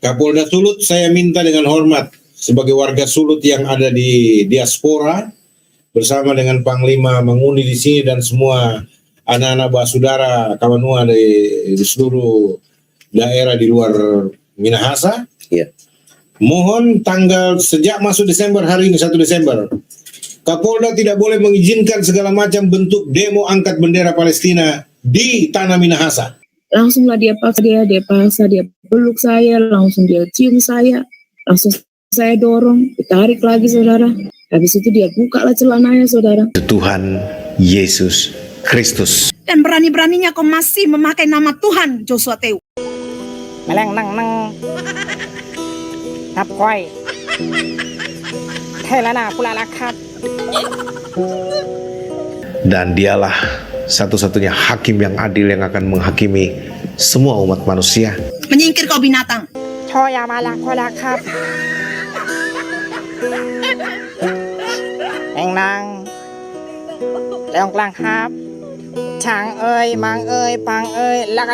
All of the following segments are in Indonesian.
Kapolda Sulut, saya minta dengan hormat sebagai warga Sulut yang ada di diaspora bersama dengan Panglima Manguni di sini dan semua anak-anak basudara Kawanua di seluruh daerah di luar Minahasa. Mohon sejak masuk Desember hari ini 1 Desember, Kapolda tidak boleh mengizinkan segala macam bentuk demo angkat bendera Palestina di tanah Minahasa. Langsunglah dia paksa, dia peluk saya, langsung dia cium saya, langsung saya dorong, ditarik lagi saudara. Habis itu dia buka lah celananya saudara. Tuhan Yesus Kristus. Dan berani-beraninya kau masih memakai nama Tuhan Joshua Teu. Meleng nang tap koi. Thelana pula lakap. Dan dialah satu-satunya hakim yang adil yang akan menghakimi semua umat manusia. Menyingkir kau binatang. Choya malak lakap. Eng nang. Leong klang hap. Chang ơi, mang ơi, pang ơi, lak.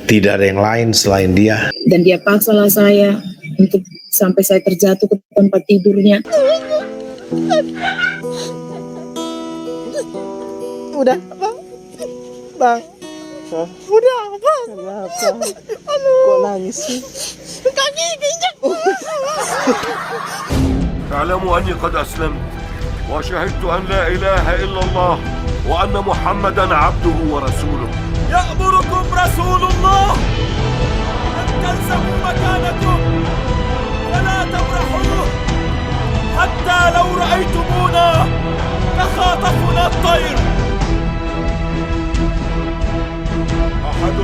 Tidak ada yang lain selain dia. Dan dia paksalah saya untuk sampai saya terjatuh ke tempat tidurnya. Udah, bang. Udah, bang. Kok nangis sih? Kaki keinjak. اعلموا أني قد أسلمت وشهدت أن لا إله إلا الله وأن محمدا عبده ورسوله. يأمركم رسول الله أن تلزموا مكانكم فلا تبرحوه حتى لو رأيتمونا تخاطفنا الطير. أحد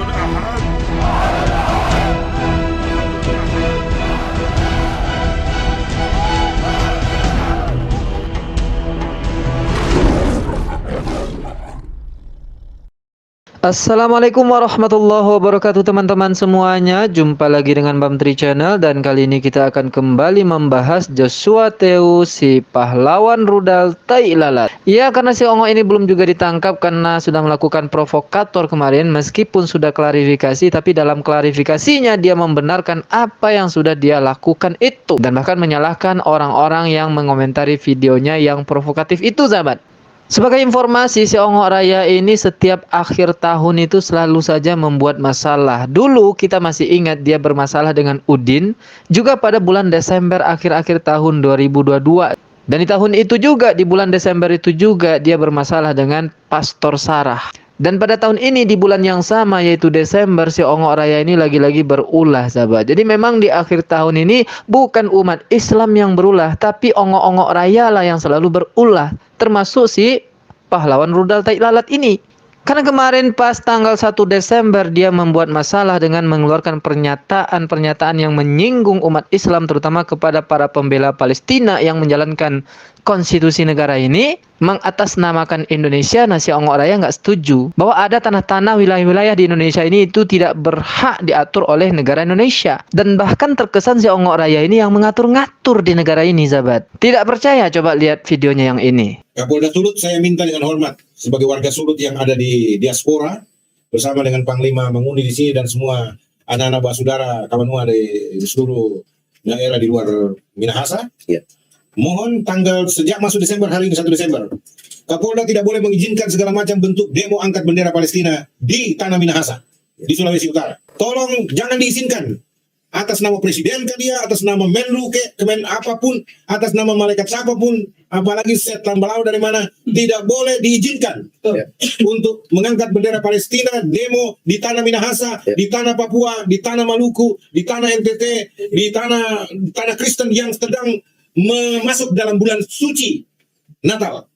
Assalamualaikum warahmatullahi wabarakatuh teman-teman semuanya. Jumpa lagi dengan Bam Tri Channel. Dan kali ini kita akan kembali membahas Joshua Teu, si pahlawan rudal tai lalat. Ya, karena si Ongo ini belum juga ditangkap karena sudah melakukan provokator kemarin. Meskipun sudah klarifikasi, tapi dalam klarifikasinya dia membenarkan apa yang sudah dia lakukan itu. Dan bahkan menyalahkan orang-orang yang mengomentari videonya yang provokatif itu, sahabat. Sebagai informasi, si Ongo Raya ini setiap akhir tahun itu selalu saja membuat masalah. Dulu kita masih ingat dia bermasalah dengan Udin, juga pada bulan Desember akhir-akhir tahun 2022. Dan di tahun itu juga, di bulan Desember itu juga dia bermasalah dengan Pastor Sarah. Dan pada tahun ini di bulan yang sama yaitu Desember, si Ongo Raya ini lagi-lagi berulah, sahabat. Jadi memang di akhir tahun ini bukan umat Islam yang berulah, tapi Ongo-Ongo Raya lah yang selalu berulah, termasuk si pahlawan rudal tai lalat ini. Karena kemarin pas tanggal 1 Desember dia membuat masalah dengan mengeluarkan pernyataan-pernyataan yang menyinggung umat Islam, terutama kepada para pembela Palestina yang menjalankan konstitusi negara ini, mengatasnamakan Indonesia. Nah, si Ongo Raya nggak setuju bahwa ada tanah-tanah wilayah-wilayah di Indonesia ini itu tidak berhak diatur oleh negara Indonesia. Dan bahkan terkesan si Ongo Raya ini yang mengatur-ngatur di negara ini, sahabat. Tidak percaya? Coba lihat videonya yang ini. Kapolda Sulut, saya minta dengan hormat sebagai warga Sulut yang ada di diaspora bersama dengan Panglima Manguni di sini dan semua anak-anak basudara Kawanua di seluruh daerah di luar Minahasa. Mohon sejak masuk Desember hari ini 1 Desember, Kapolda tidak boleh mengizinkan segala macam bentuk demo angkat bendera Palestina di tanah Minahasa, di Sulawesi Utara. Tolong jangan diizinkan. Atas nama presiden ke dia, atas nama Menlu ke, kemen apapun, atas nama malaikat siapapun, apalagi set lambalau dari mana, tidak boleh diizinkan untuk mengangkat bendera Palestina, demo di tanah Minahasa, di tanah Papua, di tanah Maluku, di tanah NTT, di tanah Kristen yang sedang masuk dalam bulan suci Natal.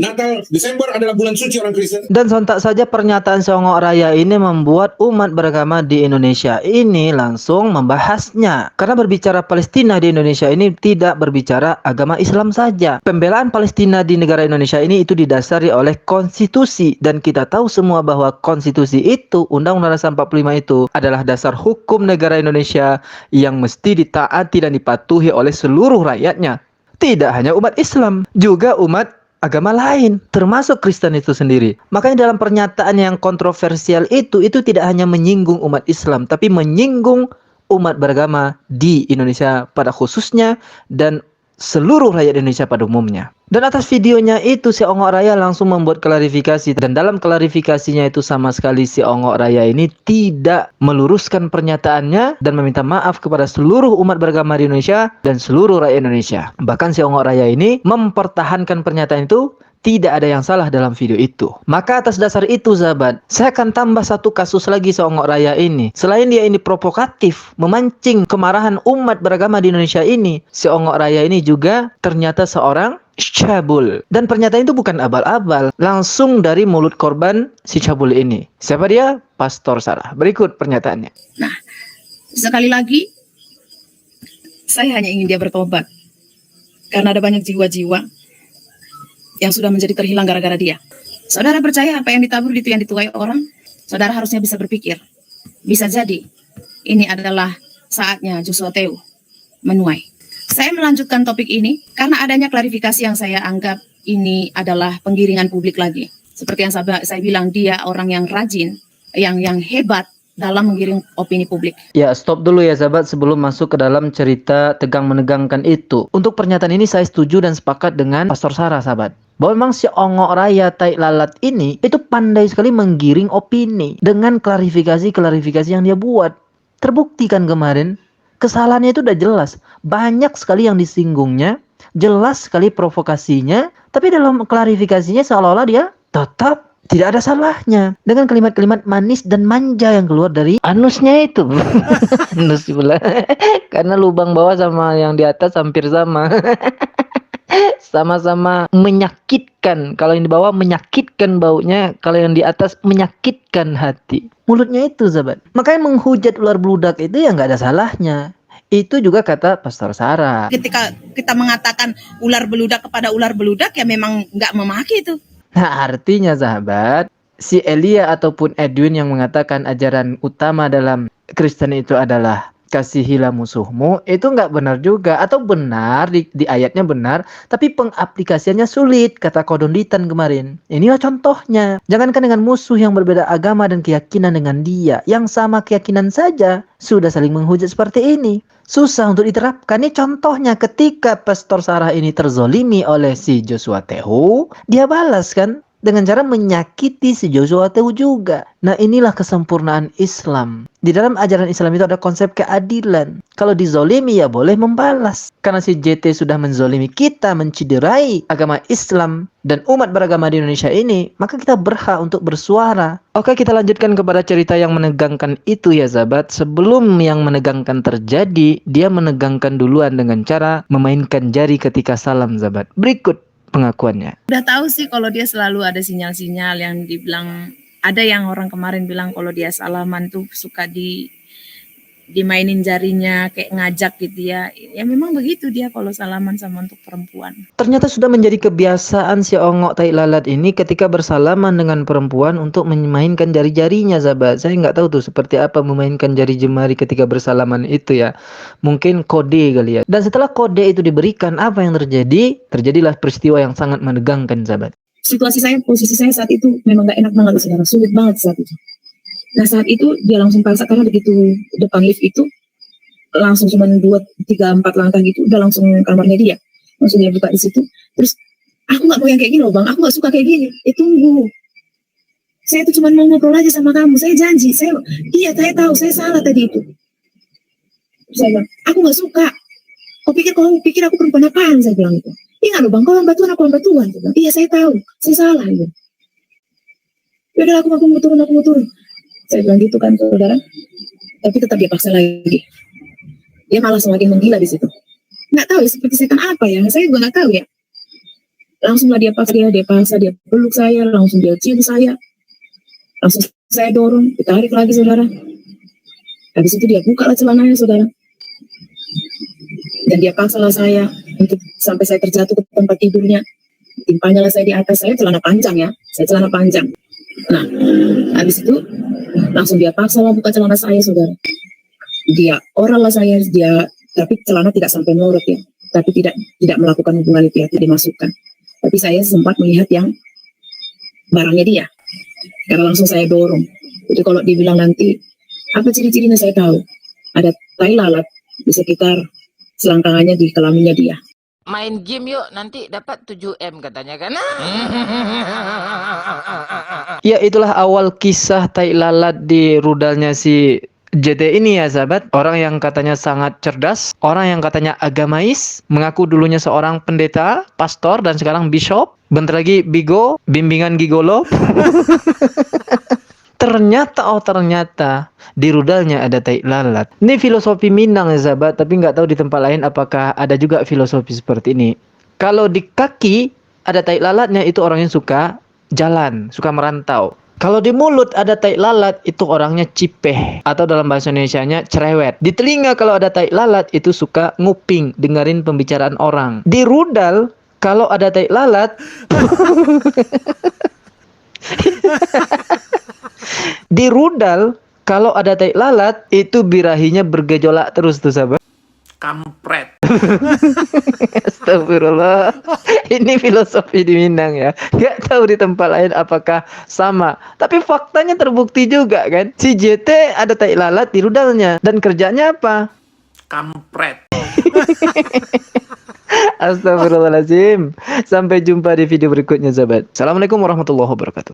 Natal, Desember adalah bulan suci orang Kristen. Dan sontak saja pernyataan si Ongo Raya ini membuat umat beragama di Indonesia ini langsung membahasnya. Karena berbicara Palestina di Indonesia ini tidak berbicara agama Islam saja. Pembelaan Palestina di negara Indonesia ini itu didasari oleh konstitusi. Dan kita tahu semua bahwa konstitusi itu, Undang-Undang Dasar 45 itu adalah dasar hukum negara Indonesia yang mesti ditaati dan dipatuhi oleh seluruh rakyatnya. Tidak hanya umat Islam, juga umat agama lain, termasuk Kristen itu sendiri. Makanya dalam pernyataan yang kontroversial itu tidak hanya menyinggung umat Islam, tapi menyinggung umat beragama di Indonesia pada khususnya dan seluruh rakyat Indonesia pada umumnya. Dan atas videonya itu si Ongok Raya langsung membuat klarifikasi, dan dalam klarifikasinya itu sama sekali si Ongok Raya ini tidak meluruskan pernyataannya dan meminta maaf kepada seluruh umat beragama di Indonesia dan seluruh rakyat Indonesia. Bahkan si Ongok Raya ini mempertahankan pernyataan itu, tidak ada yang salah dalam video itu. Maka atas dasar itu sahabat, saya akan tambah satu kasus lagi si Ongok Raya ini. Selain dia ini provokatif, memancing kemarahan umat beragama di Indonesia ini, si Ongok Raya ini juga ternyata seorang cabul. Dan pernyataan itu bukan abal-abal, langsung dari mulut korban si cabul ini. Siapa dia? Pastor Sarah. Berikut pernyataannya. Nah, sekali lagi, saya hanya ingin dia bertobat. Karena ada banyak jiwa-jiwa yang sudah menjadi terhilang gara-gara dia. Saudara percaya apa yang ditabur itu yang dituai orang? Saudara harusnya bisa berpikir, bisa jadi ini adalah saatnya Joshua Teu menuai. Saya melanjutkan topik ini karena adanya klarifikasi yang saya anggap ini adalah penggiringan publik lagi. Seperti yang saya bilang, dia orang yang rajin, yang hebat dalam menggiring opini publik. Ya, stop dulu ya sahabat sebelum masuk ke dalam cerita tegang menegangkan itu. Untuk pernyataan ini saya setuju dan sepakat dengan Pastor Sarah sahabat, bahwa memang si Ongok Raya tai lalat ini itu pandai sekali menggiring opini dengan klarifikasi yang dia buat. Terbukti kan kemarin kesalahannya itu udah jelas, banyak sekali yang disinggungnya, jelas sekali provokasinya, tapi dalam klarifikasinya seolah-olah dia tetap tidak ada salahnya dengan kalimat-kalimat manis dan manja yang keluar dari anusnya itu. Anus pula. Karena lubang bawah sama yang di atas hampir sama. Sama-sama menyakitkan. Kalau yang di bawah menyakitkan baunya, kalau yang di atas menyakitkan hati. Mulutnya itu sahabat. Makanya menghujat ular beludak itu ya nggak ada salahnya. Itu juga kata Pastor Sarah. Ketika kita mengatakan ular beludak kepada ular beludak, ya memang nggak memaki itu. Nah, artinya sahabat, si Elia ataupun Edwin yang mengatakan ajaran utama dalam Kristen itu adalah kasihilah musuhmu, itu nggak benar juga. Atau benar, di ayatnya benar, tapi pengaplikasiannya sulit, kata Kodonditan kemarin. Inilah contohnya. Jangankan dengan musuh yang berbeda agama dan keyakinan dengan dia, yang sama keyakinan saja sudah saling menghujat seperti ini. Susah untuk diterapkan. Ini contohnya ketika Pastor Sarah ini terzolimi oleh si Joshua Teu, dia balas kan dengan cara menyakiti si Joshua Teu juga. Nah, inilah kesempurnaan Islam. Di dalam ajaran Islam itu ada konsep keadilan. Kalau dizolimi ya boleh membalas. Karena si JT sudah menzolimi kita, menciderai agama Islam dan umat beragama di Indonesia ini, maka kita berhak untuk bersuara. Oke, kita lanjutkan kepada cerita yang menegangkan itu ya sahabat. Sebelum yang menegangkan terjadi, dia menegangkan duluan dengan cara memainkan jari ketika salam sahabat. Berikut pengakuannya. Udah tahu sih kalau dia selalu ada sinyal-sinyal yang dibilang, ada yang orang kemarin bilang kalau dia salaman tuh suka dimainin jarinya kayak ngajak gitu ya. Ya memang begitu dia kalau salaman sama untuk perempuan. Ternyata sudah menjadi kebiasaan si Ongok tai lalat ini ketika bersalaman dengan perempuan untuk memainkan jari-jarinya sahabat. Saya nggak tahu tuh seperti apa memainkan jari jemari ketika bersalaman itu ya. Mungkin kode kali ya. Dan setelah kode itu diberikan, apa yang terjadi? Terjadilah peristiwa yang sangat menegangkan sahabat. Posisi saya saat itu memang gak enak banget saudara, sulit banget saat itu. Nah saat itu dia langsung paksa, karena begitu depan lift itu langsung cuma 2, 3, 4 langkah gitu, udah langsung kamarnya dia, langsung dia buka di situ. Terus aku nggak mau yang kayak gini loh bang, aku nggak suka kayak gini. Tunggu, saya tuh cuma mau ngobrol aja sama kamu, saya janji, saya tahu saya salah tadi itu. Saya bilang, aku nggak suka. Kau pikir aku perempuan apaan? Saya bilang itu. Iya loh bang, kau batuan, aku batuan. Saya bilang, iya saya tahu, saya salah. Gitu. Yaudah aku mau turun. Saya bilang gitu kan saudara. Tapi tetap dia paksa lagi. Dia malah semakin menggila di situ. Nggak tahu ya seperti setan apa ya, saya juga nggak tahu ya. Langsunglah dia paksa, dia peluk saya, langsung dia cium saya. Langsung saya dorong, ditarik lagi saudara. Habis itu dia buka lah celananya saudara. Dan dia paksalah saya untuk sampai saya terjatuh ke tempat tidurnya. Timpanya lah saya di atas, saya celana panjang ya. Saya celana panjang. Nah, habis itu langsung dia paksa lah buka celana saya saudara. Dia oral lah saya, tapi celana tidak sampai melorot ya. Tapi tidak melakukan hubungan itu ya, tidak dimasukkan. Tapi saya sempat melihat yang barangnya dia. Karena langsung saya dorong. Jadi kalau dibilang nanti, apa ciri-cirinya saya tahu. Ada tai lalat di sekitar selangkangannya di kelaminnya dia. Main game yuk, nanti dapat 7M katanya kan. Ya, itulah awal kisah tai lalat di rudalnya si JT ini ya sahabat. Orang yang katanya sangat cerdas, orang yang katanya agamais, mengaku dulunya seorang pendeta, pastor, dan sekarang bishop. Bentar lagi bigo, bimbingan gigolo. Ternyata di rudalnya ada tai lalat. Ini filosofi Minang ya sahabat, tapi nggak tahu di tempat lain apakah ada juga filosofi seperti ini. Kalau di kaki ada tai lalatnya, itu orangnya suka jalan, suka merantau. Kalau di mulut ada tai lalat, itu orangnya cipeh, atau dalam bahasa Indonesianya cerewet. Di telinga kalau ada tai lalat, itu suka nguping, dengerin pembicaraan orang. Di rudal kalau ada tai lalat di rudal kalau ada tai lalat, itu birahinya bergejolak terus tuh sahabat. Kampret. Astagfirullah. Ini filosofi di Minang ya. Gak tahu di tempat lain apakah sama. Tapi faktanya terbukti juga kan. Si JT ada tai lalat di rudalnya. Dan kerjanya apa? Kampret. Astagfirullahaladzim. Sampai jumpa di video berikutnya sahabat. Assalamualaikum warahmatullahi wabarakatuh.